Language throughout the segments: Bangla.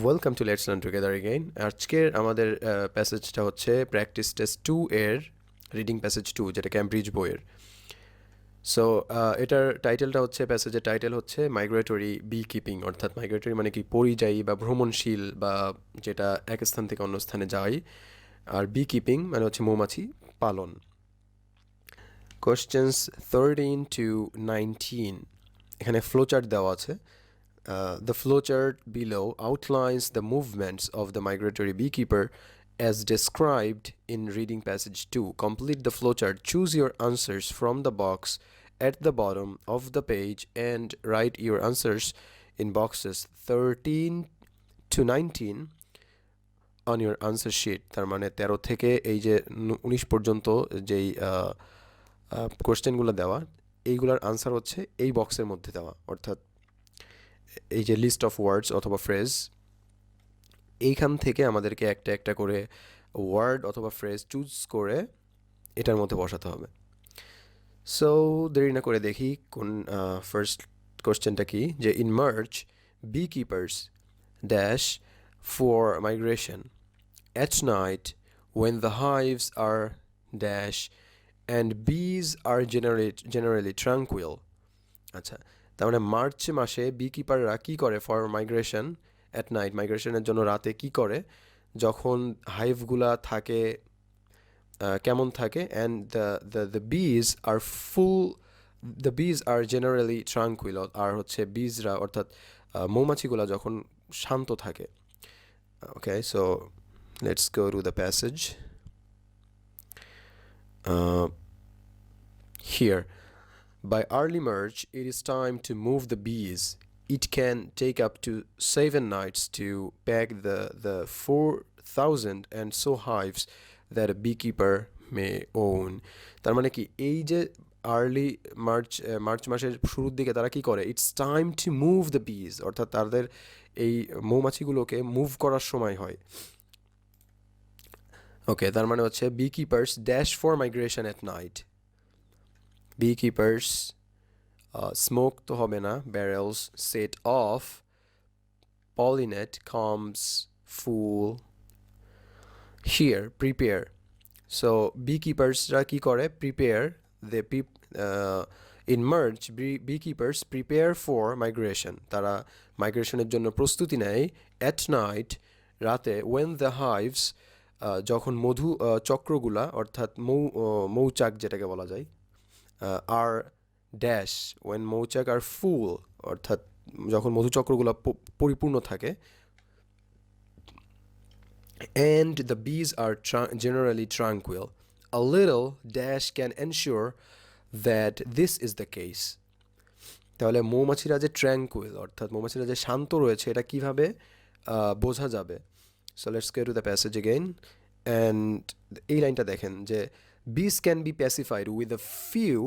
Welcome to let's learn together again. আজকের আমাদের প্যাসেজটা হচ্ছে প্র্যাকটিস টেস্ট 2 এর রিডিং প্যাসেজ 2, যেটা ক্যামব্রিজ বইয়ের। সো এটার টাইটেলটা হচ্ছে, প্যাসেজের টাইটেল হচ্ছে মাইগ্রেটরি বি কিপিং, অর্থাৎ মাইগ্রেটরি মানে কি পরিযায়ী বা ভ্রমণশীল, বা যেটা এক স্থান থেকে অন্য স্থানে যায়। আর বি কিপিং মানে হচ্ছে মৌমাছি পালন। কোশ্চেন্স 13 to 19, এখানে ফ্লোচার্ট দেওয়া আছে। The flowchart below outlines the movements of the migratory beekeeper as described in reading passage 2. Complete the flowchart. Choose your answers from the box at the bottom of the page and write your answers in boxes 13 to 19 on your answer sheet. তার মানে 13 থেকে এই যে 19 পর্যন্ত যেই কোশ্চেনগুলো দেওয়া, এইগুলোর আনসার হচ্ছে এই বক্সের মধ্যে দেওয়া। অর্থাৎ এই যে লিস্ট অফ ওয়ার্ডস অথবা ফ্রেজ, এইখান থেকে আমাদেরকে একটা একটা করে ওয়ার্ড অথবা ফ্রেজ চুজ করে এটার মধ্যে বসাতে হবে। সো দেরি না করে দেখি কোন ফার্স্ট কোশ্চেনটা কি, যে in March beekeepers dash for migration at night when the hives are dash and bees are generally tranquil. আচ্ছা, তার মানে মার্চ মাসে বি কিপাররা কী করে ফর মাইগ্রেশন অ্যাট নাইট, মাইগ্রেশনের জন্য রাতে কি করে, যখন হাইভগুলা থাকে কেমন থাকে, অ্যান্ড দ্য বিজ আর ফুল, দ্য বিজ আর জেনারেলি ট্রাঙ্কুইল, আর হচ্ছে বিজরা অর্থাৎ মৌমাছিগুলা যখন শান্ত থাকে। Okay, so let's go to the passage here. By early March, it is time to move the bees. It can take up to 7 nights to pack the 4,000 and so hives that a beekeeper may own. তার মানে কি, এই যে আর্লি মার্চ মাসের শুরুর দিকে তারা কি করে, it's time to move the বিজ, অর্থাৎ তাদের এই মৌমাছিগুলোকে মুভ করার সময় হয়। ওকে, তার মানে হচ্ছে beekeepers dash for migration at night. Beekeepers smoke তো হবে না, barrels set off, pollinate, combs, full. Here, prepare. So beekeepersরা কি করে, prepare, they in March beekeepers prepare for migration, তারা মাইগ্রেশনের জন্য প্রস্তুতি নেয় at night, রাতে, when the hives, যখন মধু চক্রগুলা অর্থাৎ মৌচাক যেটাকে বলা যায়, আর ড্যাশ ওয়েন মৌচাক আর ফুল, অর্থাৎ যখন মধুচক্রগুলো পরিপূর্ণ থাকে, and the bees are generally tranquil. A little dash can ensure that this is the case. তাহলে মৌমাছিরা যে ট্র্যাঙ্কুইল, অর্থাৎ মৌমাছিরা যে শান্ত রয়েছে, এটা কিভাবে বোঝা যাবে। So let's go to the passage again, and এই লাইনটা দেখেন যে bees can be pacified with a few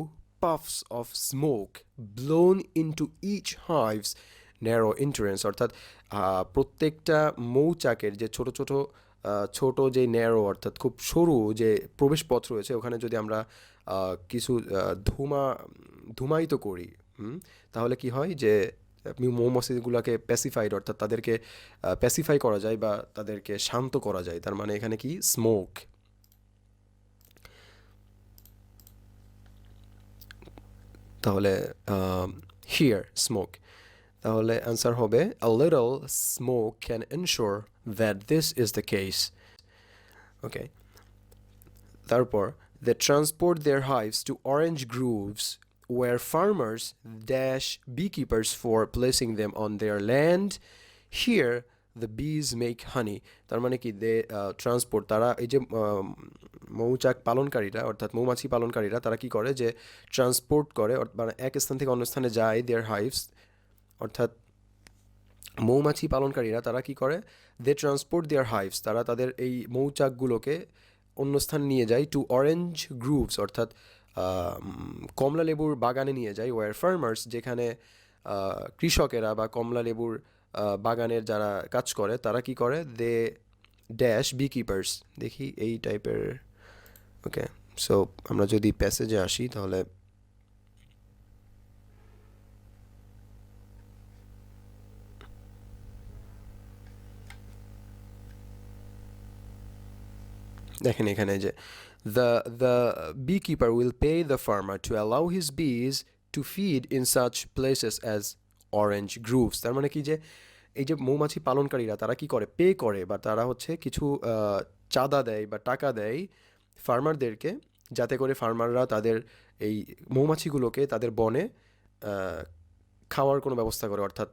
puffs of smoke blown into each hive's narrow entrance, অর্থাৎ প্রত্যেকটা মৌচাকের যে ছোট যে ন্যারো, অর্থাৎ খুব সরু যে প্রবেশপথ রয়েছে, ওখানে যদি আমরা কিছু ধুমায়িত করি, তাহলে কি হয় যে মৌমাছিগুলোকে প্যাসিফাইড, অর্থাৎ তাদেরকে প্যাসিফাই করা যায় বা তাদেরকে শান্ত করা যায়। তার মানে এখানে কি, স্মোক। তাহলে হিয়ার স্মোক, তাহলে অ্যান্সার হবে a little smoke can ensure that this is the case. ওকে, তারপর they transport their hives to orange groves where farmers dash beekeepers for placing them on their land. Here the bees make honey. তার মানে কি, দে ট্রান্সপোর্ট, তারা এই যে মৌচাক পালনকারীরা অর্থাৎ মৌমাছি পালনকারীরা তারা কি করে, যে ট্রান্সপোর্ট করে, মানে এক স্থান থেকে অন্য স্থানে যায় দেয়ার হাইভস, অর্থাৎ মৌমাছি পালনকারীরা তারা কি করে, দে ট্রান্সপোর্ট দেয়ার হাইভস, তারা তাদের এই মৌচাকগুলোকে অন্য স্থান নিয়ে যায় টু অরেঞ্জ গ্রুভস, অর্থাৎ কমলা লেবুর বাগানে নিয়ে যায়, ওয়ার ফার্মার্স, যেখানে কৃষকেরা বা কমলা লেবুর বাগানের যারা কাজ করে তারা কি করে, দে ড্যাশ বি কিপার্স। দেখি এই টাইপের। ওকে, সো আমরা যদি প্যাসেজে আসি, তাহলে দেখেন এখানে যে the beekeeper will pay the farmer to allow his bees to feed in such places as orange groves. তার মানে কি যে এই যে মৌমাছি পালনকারীরা তারা কি করে, পে করে বা তারা হচ্ছে কিছু চাঁদা দেয় বা টাকা দেয় ফার্মারদেরকে, যাতে করে ফার্মাররা তাদের এই মৌমাছিগুলোকে তাদের বনে খাওয়ার কোনো ব্যবস্থা করে, অর্থাৎ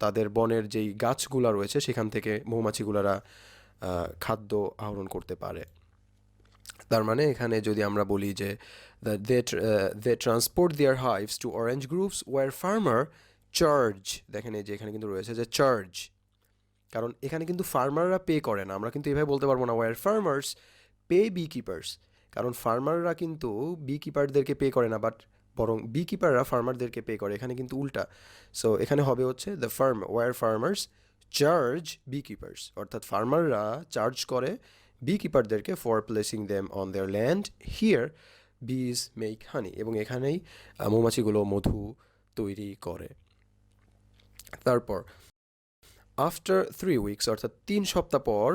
তাদের বনের যেই গাছগুলা রয়েছে সেখান থেকে মৌমাছিগুলারা খাদ্য আহরণ করতে পারে। তার মানে এখানে যদি আমরা বলি যে they transport their hives to orange groves where farmer charge, দেখেন এই যে এখানে কিন্তু রয়েছে যে চার্জ, কারণ এখানে কিন্তু ফার্মাররা পে করে না, আমরা কিন্তু এভাবে বলতে পারবো না where farmers pay beekeepers, কারণ ফার্মাররা কিন্তু বিকিপারদেরকে পে করে না, বাট বরং বিকিপাররা ফার্মারদেরকে পে করে, এখানে কিন্তু উল্টা। সো এখানে হবে হচ্ছে the farm war farmers charge beekeepers, অর্থাৎ ফার্মাররা চার্জ করে বিকিপারদেরকে for placing them on their land here bees make honey, এবং এখানেই মৌমাছিগুলো মধু তৈরি করে। তারপর আফটার 3 weeks অর্থাৎ 3 সপ্তাহ পর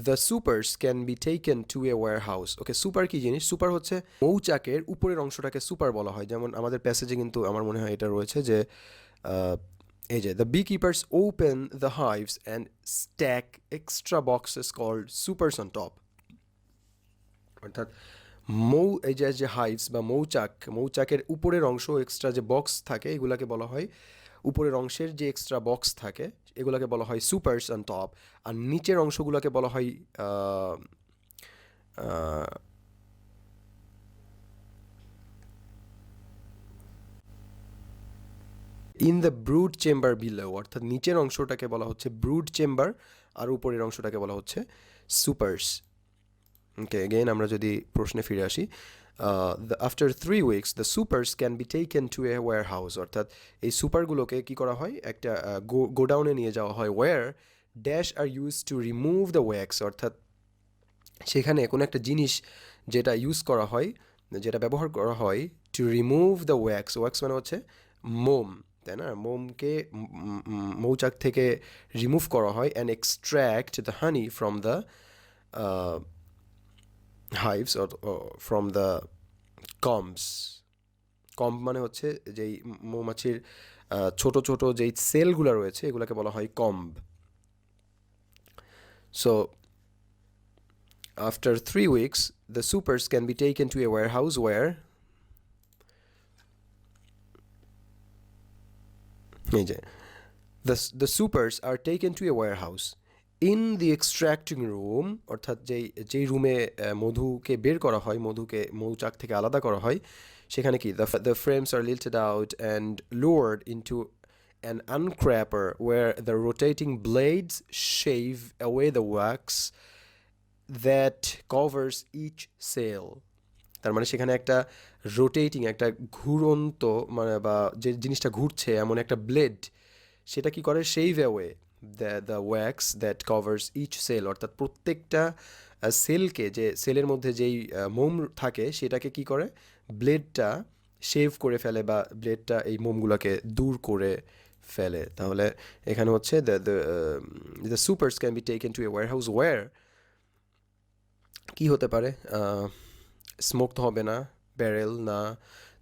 the supers can be taken to a warehouse. Okay, super key জিনিস? সুপার হচ্ছে মৌচাকের উপরের অংশটাকে সুপার বলা হয়, যেমন আমাদের প্যাসেজে কিন্তু আমার মনে হয় এটা রয়েছে যে এই যে the beekeepers open the hives and stack extra boxes called supers on top, অর্থাৎ এই যে হাইভস বা মৌচাকের উপরের অংশ এক্সট্রা যে বক্স থাকে এগুলাকে বলা হয়, উপরের অংশের যে এক্সট্রা বক্স থাকে এগুলাকে বলা হয় সুপার্স অন টপ, আর নিচের অংশগুলোকে বলা হয় in the brood chamber below, অর্থাৎ নিচের অংশটাকে বলা হচ্ছে ব্রুড চেম্বার আর উপরের অংশটাকে বলা হচ্ছে সুপার্স। ওকে, এগেইন আমরা যদি প্রশ্নে ফিরে আসি, after 3 weeks the supers can be taken to a warehouse, অর্থাৎ এই সুপারগুলোকে কী করা হয়, একটা গোডাউনে নিয়ে যাওয়া হয়, where dash are use to remove the wax, অর্থাৎ সেখানে কোনো একটা জিনিস যেটা ইউজ করা হয়, যেটা ব্যবহার করা হয় two remove the wax, wax মানে হচ্ছে মোম, তাই না? মোমকে মৌচাক থেকে রিমুভ করা হয় and extract the honey from the hives or from the combs. কম্ব মানে হচ্ছে যেই মৌমাছির ছোট ছোট যেই সেলগুলো রয়েছে এগুলোকে বলা হয় comb. So after 3 weeks the supers can be taken to a warehouse where the supers are taken to a warehouse in the extracting room, অর্থাৎ যেই রুমে মধুকে বের করা হয়, মধুকে মৌচাক থেকে আলাদা করা হয়, সেখানে কি the frames are lifted out and lowered into an uncapper where the rotating blades shave away the wax that covers each cell. তার মানে সেখানে একটা রোটেটিং, একটা ঘুরন্ত মানে বা যে জিনিসটা ঘুরছে এমন একটা ব্লেড, সেটা কি করে, shave away the wax that covers each cell, অর্থাৎ প্রত্যেকটা সেলকে, যে সেলের মধ্যে যেই মোম থাকে সেটাকে কি করে, ব্লেডটা শেভ করে ফেলে বা ব্লেডটা এই মোমগুলোকে দূর করে ফেলে। তাহলে এখানে হচ্ছে the supers can be taken to a warehouse where কি হতে পারে, স্মোক তো হবে না, ব্যারেল না,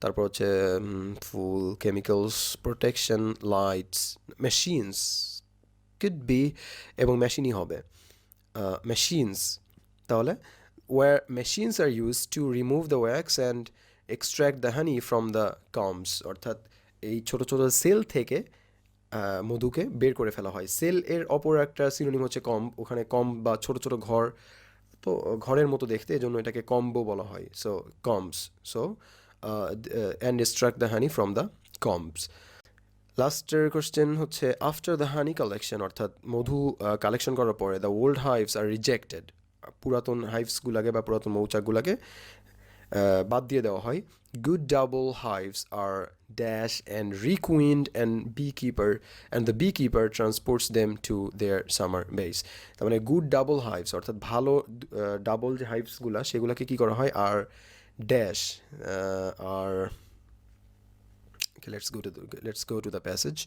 তারপর হচ্ছে fuel chemicals, protection, lights, machines could be এবং মেশিনই হবে, মেশিনস। তাহলে where machines are used to remove the wax and extract the honey from the combs, অর্থাৎ এই ছোট ছোট সেল থেকে মধুকে বের করে ফেলা হয়। সেল এর অপর একটা সিনোনিম হচ্ছে কম্ব, ওখানে কম্ব বা ছোট ছোট ঘর, তো ঘরের মতো দেখতে, এজন্য এটাকে কম্বো বলা হয়। So combs, so and extract the honey from the combs. লাস্টের কোশ্চেন হচ্ছে আফটার দ্য হানি কালেকশন, অর্থাৎ মধু কালেকশন করার পরে the old hives are rejected, পুরাতন হাইভসগুলাকে বা পুরাতন মৌচাকগুলাকে বাদ দিয়ে দেওয়া হয়। Good double hives are dash and requeened and the beekeeper transports them to their summer base. তার মানে গুড ডাবল হাইভস অর্থাৎ ভালো ডাবল যে হাইভসগুলা সেগুলোকে কী করা হয়, আর ড্যাশ আর let's go to the passage.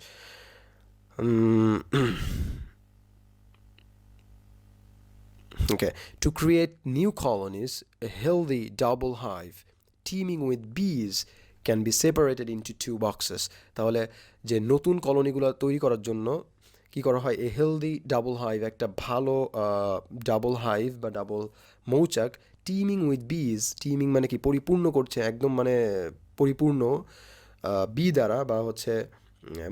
Okay, to create new colonies, a healthy double hive teeming with bees can be separated into two boxes. তাহলে যে নতুন কলোনিগুলো তৈরি করার জন্য কি করা হয়, এ হেলদি ডাবল হাইভ, একটা ভালো ডাবল হাইভ বা ডাবল মৌচাক, টিমিং উইথ বিজ, টিমিং মানে কি পরিপূর্ণ করছে, একদম মানে পরিপূর্ণ বি দ্বারা বা হচ্ছে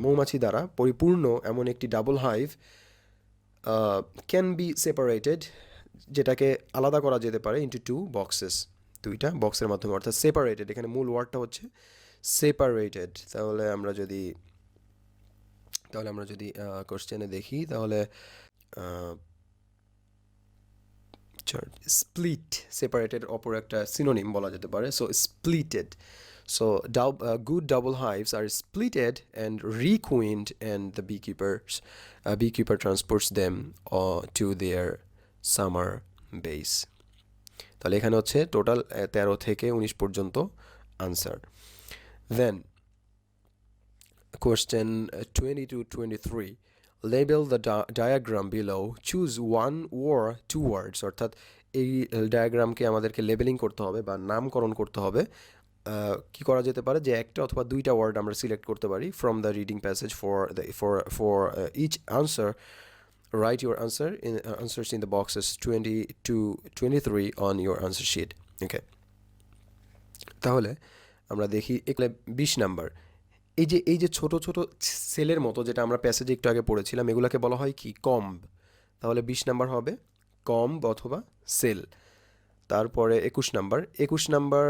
মৌমাছি দ্বারা পরিপূর্ণ এমন একটি double hive can be separated, যেটাকে আলাদা করা যেতে পারে ইন্টু টু বক্সেস, দুইটা বক্সের মাধ্যমে, অর্থাৎ সেপারেটেড, এখানে মূল ওয়ার্ডটা হচ্ছে সেপারেটেড। তাহলে আমরা যদি কোশ্চেনে দেখি, তাহলে স্প্লিট, সেপারেটেড অপর একটা সিনোনিম বলা যেতে পারে, so splitted. So good double hives are splitted and requeened, and the beekeeper transports them to their summer base. তাহলে এখানে হচ্ছে টোটাল 13 থেকে 19 পর্যন্ত answer. Then question 20 to 23, label the diagram below, choose one or two words, অর্থাৎ এই ডায়াগ্রামকে আমাদেরকে লেবেলিং করতে হবে বা নামকরণ করতে হবে। কি করা যেতে পারে যে একটা অথবা দুইটা ওয়ার্ড আমরা সিলেক্ট করতে পারি from the reading passage for each answer. Write your answers in the boxes 20 to 23 on your answer sheet. Okay, তাহলে আমরা দেখি এখানে 20 নাম্বার, এই যে ছোট ছোট সেলের মতো যেটা আমরা প্যাসেজে একটু আগে পড়েছিলাম, এগুলাকে বলা হয় কি, কম্ব। তাহলে 20 নাম্বার হবে কম্ব অথবা সেল। তারপরে 21 নাম্বার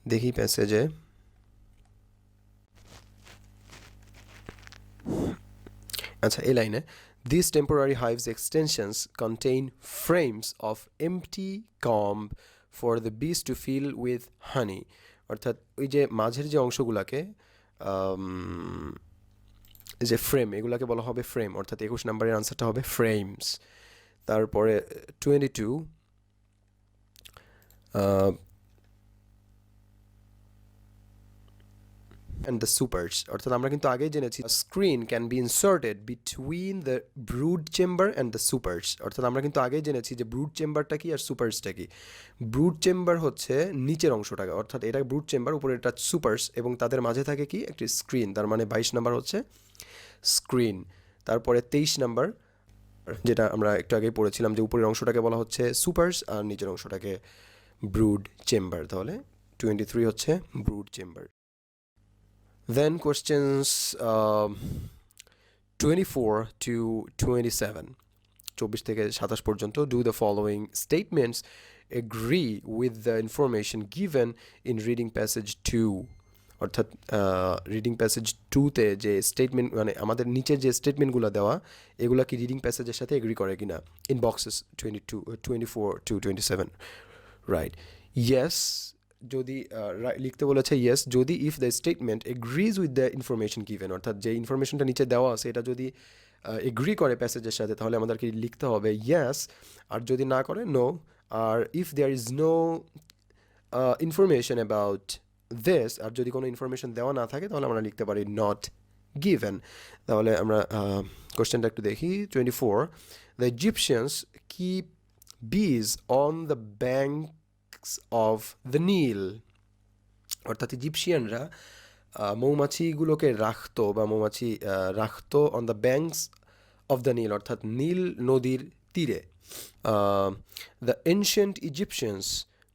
দেখি প্যাসেজে, আচ্ছা এই লাইনে, these temporary hives extensions contain frames of empty comb for the bees to fill with honey, অর্থাৎ ওই যে মাঝের যে অংশগুলোকে যে ফ্রেম, এগুলাকে বলা হবে ফ্রেম, অর্থাৎ 21 নম্বরের আনসারটা হবে ফ্রেমস। তারপরে 22 and the supers, অর্থাৎ আমরা কিন্তু আগেই জেনেছি screen can be inserted between the brood chamber and the supers, অর্থাৎ আমরা কিন্তু আগেই জেনেছি যে ব্রুড চেম্বারটা কি আর সুপার্সটা কি। ব্রুড চেম্বার হচ্ছে নিচের অংশটাকে, অর্থাৎ এটা ব্রুড চেম্বার, উপরে এটা সুপার্স, এবং তাদের মাঝে থাকে কি একটি স্ক্রিন, তার মানে 22 নাম্বার হচ্ছে স্ক্রিন। তারপরে 23 নাম্বার, যেটা আমরা একটু আগেই পড়েছিলাম যে উপরের অংশটাকে বলা হচ্ছে সুপার্স আর নিচের অংশটাকে ব্রুড চেম্বার, তাহলে 23 হচ্ছে brood chamber. Then questions 24 to 27, 24 থেকে 27 পর্যন্ত, do the following statements agree with the information given in reading passage 2, অর্থাৎ রিডিং প্যাসেজ 2তে যে স্টেটমেন্ট, মানে আমাদের নিচের যে স্টেটমেন্টগুলো দেওয়া, এগুলো কি রিডিং প্যাসেজের সাথে এগ্রি করে কিনা, in boxes 24 to 27, right. Yes যদি লিখতে বলেছে ইয়েস যদি if the statement agrees with the information given, অর্থাৎ যে ইনফরমেশনটা নিচে দেওয়া আছে এটা যদি এগ্রি করে প্যাসেজের সাথে, তাহলে আমাদেরকে লিখতে হবে ইয়েস, আর যদি না করে নো। আর if there is no information about this, আর যদি কোনো ইনফরমেশন দেওয়া না থাকে, তাহলে আমরা লিখতে পারি নট গিভেন। তাহলে আমরা কোশ্চেনটা একটু দেখি। 24, the Egyptians keep bees on the banks of the Nile, অর্থাৎ ইজিপশিয়ানরা মৌমাছিগুলোকে রাখতো বা মৌমাছি রাখতো on the banks of the Nile, অর্থাৎ নীল নদীর তীরে। The ancient Egyptians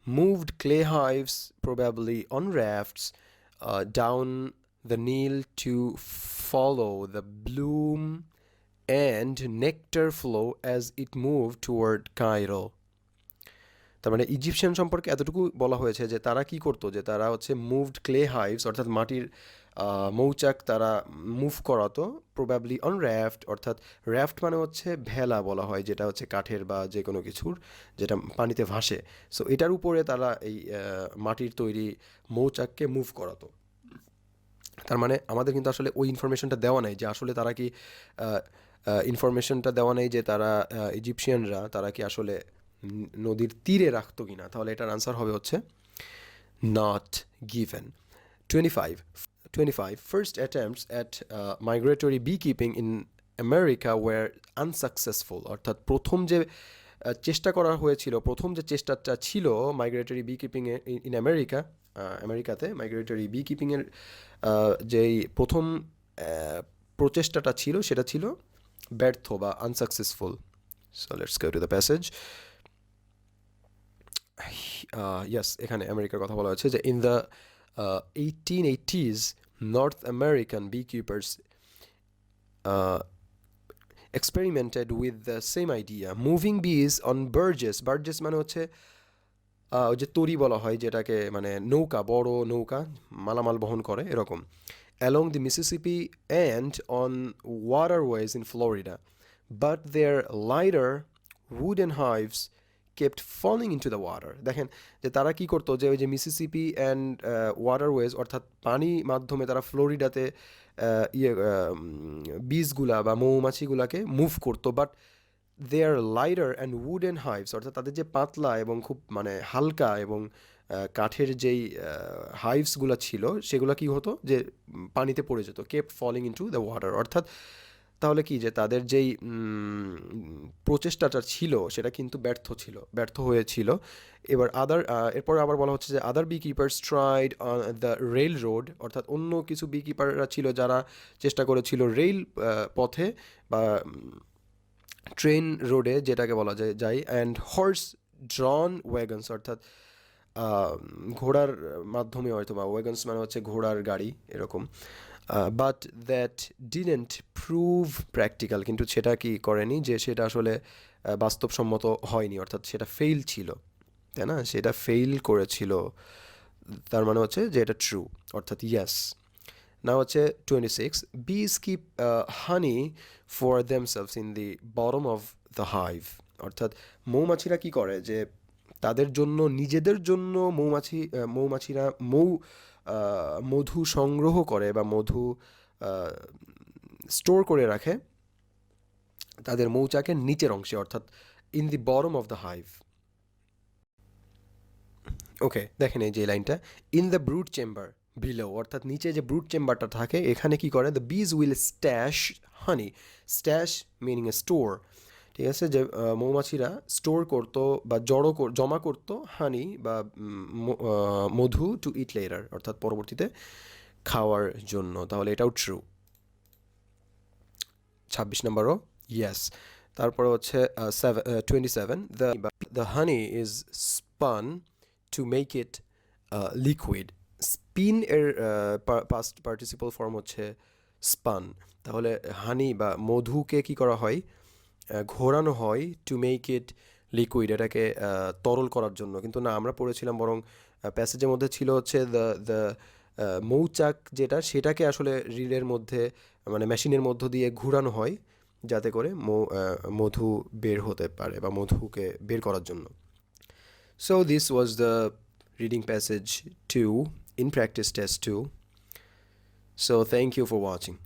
moved clay hives, probably on rafts, down the Nile to follow the bloom and nectar flow as it moved toward Cairo. তার মানে ইজিপশিয়ান সম্পর্কে এতটুকু বলা হয়েছে যে তারা কি করতো, যে তারা হচ্ছে মুভড ক্লে হাইভস, অর্থাৎ মাটির মৌচাক তারা মুভ করাতো, প্রবাবলি অন র্যাফট, অর্থাৎ র্যাফট মানে হচ্ছে ভেলা বলা হয়, যেটা হচ্ছে কাঠের বা যে কোনো কিছুর যেটা পানিতে ভাসে। সো এটার উপরে তারা এই মাটির তৈরি মৌচাককে মুভ করাতো। তার মানে আমাদের কিন্তু আসলে ওই ইনফরমেশনটা দেওয়া নেই যে আসলে তারা কি ইনফরমেশনটা দেওয়া নেই যে তারা ইজিপশিয়ানরা তারা কি আসলে নদীর তীরে রাখতো কিনা, তাহলে এটার আনসার হবে হচ্ছে not given. 25 first attempts at migratory beekeeping in America were unsuccessful, অর্থাৎ প্রথম যে চেষ্টা করা হয়েছিল, প্রথম যে চেষ্টাটা ছিল মাইগ্রেটরি বি কিপিংয়ে ইন আমেরিকা, আমেরিকাতে মাইগ্রেটরি বি কিপিংয়ের যেই প্রথম প্রচেষ্টাটা ছিল সেটা ছিল ব্যর্থ বা unsuccessful. So let's go to the passage. Yes, এখানে আমেরিকার কথা বলা হচ্ছে যে in the 1880s North American beekeepers experimented with the same idea, moving bees on barges. Barges মানে হচ্ছে ওই যে তরি বলা হয় যেটাকে, মানে নৌকা, বড় নৌকা মালামাল বহন করে এরকম, along the Mississippi and on waterways in Florida. But their lighter wooden hives kept falling into the water. দেখেন যে তারা কি করতো, যে ওই যে মিসিসিপি অ্যান্ড ওয়াটারওয়েজ অর্থাৎ পানি মাধ্যমে তারা ফ্লোরিডাতে বীজগুলা বা মৌমাছিগুলাকে মুভ করতো, but their lighter and wooden hives অর্থাৎ তাদের যে পাতলা এবং খুব মানে হালকা এবং কাঠের যেই হাইভসগুলো ছিল সেগুলো কি হতো যে পানিতে পড়ে যেত, kept falling into the water. অর্থাৎ তাহলে কি যে তাদের যেই প্রচেষ্টাটা ছিল সেটা কিন্তু ব্যর্থ হয়েছিল। এবার এরপর আবার বলা হচ্ছে যে other beekeepers tried on the railroad, অর্থাৎ অন্য কিছু বি কিপাররা ছিল যারা চেষ্টা করেছিল রেল পথে বা ট্রেন রোডে যেটাকে বলা যায় অ্যান্ড হর্স ড্রন ওয়াগনস, অর্থাৎ ঘোড়ার মাধ্যমে হয়তো, বা ওয়াগনস মানে হচ্ছে ঘোড়ার গাড়ি এরকম। But that didn't prove practical, কিন্তু সেটা কি করেনি যে সেটা আসলে বাস্তবসম্মত হয়নি, অর্থাৎ সেটা ফেইল ছিল, তাই না, সেটা ফেইল করেছিল। তার মানে হচ্ছে যে এটা ট্রু, অর্থাৎ ইয়েস। না হচ্ছে 26, bees keep honey for themselves in the bottom of the hive, অর্থাৎ মৌমাছিরা কি করে যে তাদের জন্য, নিজেদের জন্য মৌমাছিরা মধু সংগ্রহ করে বা মধু স্টোর করে রাখে তাদের মৌচাকের নিচের অংশে, অর্থাৎ in the bottom of the hive. Okay, দেখেন এই যে লাইনটা, in the brood chamber below, অর্থাৎ নিচে যে ব্রুড চেম্বারটা থাকে এখানে কি করে, দ্য বিজ will stash honey, stash meaning A store, ঠিক আছে, যে মৌমাছিরা স্টোর করতো বা জমা করতো হানি বা মধু টু ইট লেটার, অর্থাৎ পরবর্তীতে খাওয়ার জন্য। তাহলে এটাও ট্রু। 26 নম্বরও ইয়েস। তারপরে হচ্ছে 27, the honey is span to make it liquid. Spin এর পাস্ট পার্টিসিপল ফর্ম হচ্ছে স্পান। তাহলে হানি বা মধুকে কি করা হয়, ঘোরানো হয় টু মেক ইট লিকুইড, এটাকে তরল করার জন্য। কিন্তু না, আমরা পড়েছিলাম বরং প্যাসেজের মধ্যে ছিল হচ্ছে দ্য মৌচাক যেটা, সেটাকে আসলে রিলের মধ্যে মানে মেশিনের মধ্য দিয়ে ঘুরানো হয় যাতে করে মধু বের হতে পারে বা মধুকে বের করার জন্য। So this was the reading passage 2 in practice test 2. So thank you for watching.